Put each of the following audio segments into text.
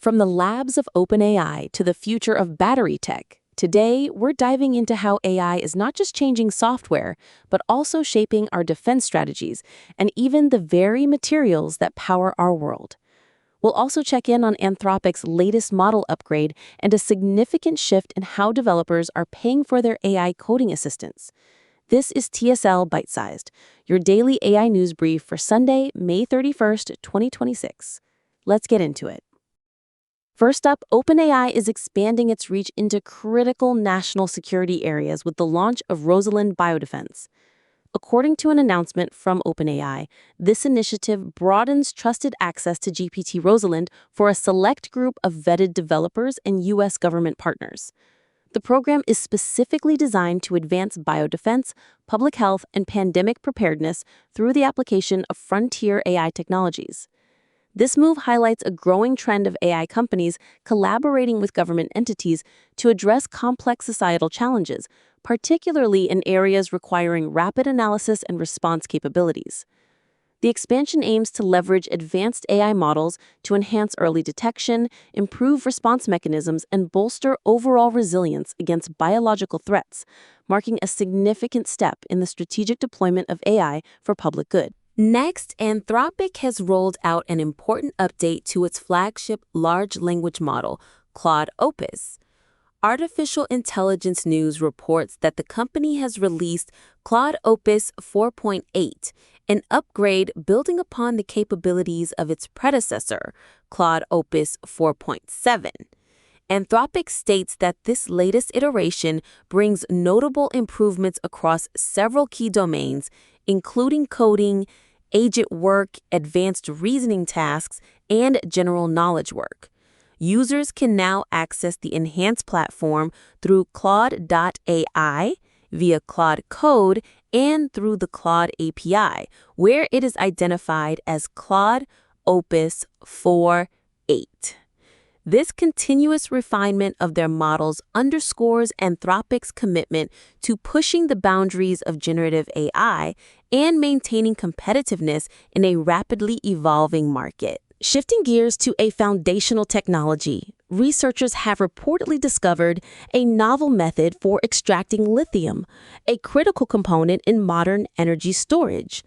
From the labs of OpenAI to the future of battery tech, today we're diving into how AI is not just changing software, but also shaping our defense strategies and even the very materials that power our world. We'll also check in on Anthropic's latest model upgrade and a significant shift in how developers are paying for their AI coding assistants. This is TSL Byte Sized, your daily AI news brief for Sunday, May 31st, 2026. Let's get into it. First up, OpenAI is expanding its reach into critical national security areas with the launch of Rosalind Biodefense. According to an announcement from OpenAI, this initiative broadens trusted access to GPT Rosalind for a select group of vetted developers and U.S. government partners. The program is specifically designed to advance biodefense, public health, and pandemic preparedness through the application of frontier AI technologies. This move highlights a growing trend of AI companies collaborating with government entities to address complex societal challenges, particularly in areas requiring rapid analysis and response capabilities. The expansion aims to leverage advanced AI models to enhance early detection, improve response mechanisms, and bolster overall resilience against biological threats, marking a significant step in the strategic deployment of AI for public good. Next, Anthropic has rolled out an important update to its flagship large language model, Claude Opus. Artificial Intelligence News reports that the company has released Claude Opus 4.8, an upgrade building upon the capabilities of its predecessor, Claude Opus 4.7. Anthropic states that this latest iteration brings notable improvements across several key domains, including coding, agent work, advanced reasoning tasks, and general knowledge work. Users can now access the enhanced platform through Claude.ai, via Claude Code, and through the Claude API, where it is identified as Claude Opus 4.8. This continuous refinement of their models underscores Anthropic's commitment to pushing the boundaries of generative AI and maintaining competitiveness in a rapidly evolving market. Shifting gears to a foundational technology, researchers have reportedly discovered a novel method for extracting lithium, a critical component in modern energy storage.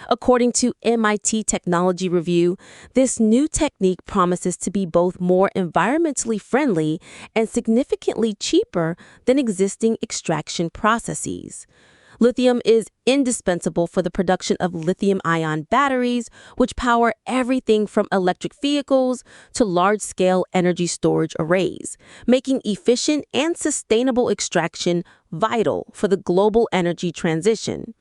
According to MIT Technology Review, this new technique promises to be both more environmentally friendly and significantly cheaper than existing extraction processes. Lithium is indispensable for the production of lithium-ion batteries, which power everything from electric vehicles to large-scale energy storage arrays, making efficient and sustainable extraction vital for the global energy transition.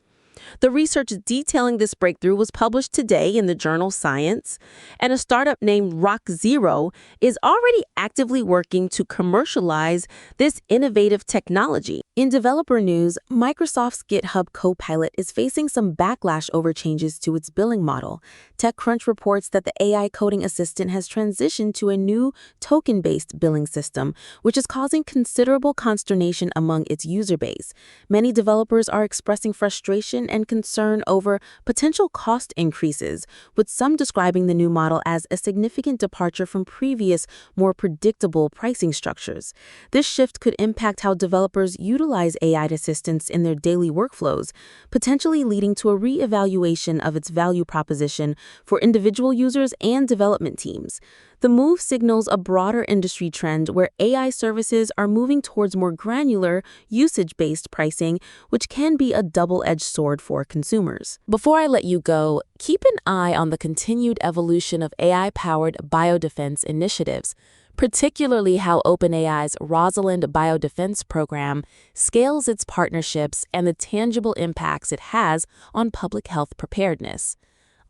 The research detailing this breakthrough was published today in the journal Science, and a startup named Rock0 is already actively working to commercialize this innovative technology. In developer news, Microsoft's GitHub Copilot is facing some backlash over changes to its billing model. TechCrunch reports that the AI coding assistant has transitioned to a new token-based billing system, which is causing considerable consternation among its user base. Many developers are expressing frustration and concern over potential cost increases, with some describing the new model as a significant departure from previous, more predictable pricing structures. This shift could impact how developers utilize AI assistants in their daily workflows, potentially leading to a re-evaluation of its value proposition for individual users and development teams. The move signals a broader industry trend where AI services are moving towards more granular, usage-based pricing, which can be a double-edged sword for consumers. Before I let you go, keep an eye on the continued evolution of AI-powered biodefense initiatives, particularly how OpenAI's Rosalind Biodefense program scales its partnerships and the tangible impacts it has on public health preparedness.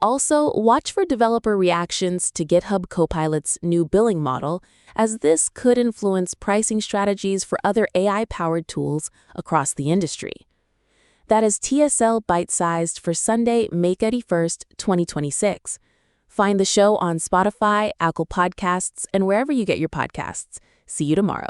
Also, watch for developer reactions to GitHub Copilot's new billing model, as this could influence pricing strategies for other AI-powered tools across the industry. That is TSL Byte Sized for Sunday, May 31st, 2026. Find the show on Spotify, Apple Podcasts, and wherever you get your podcasts. See you tomorrow.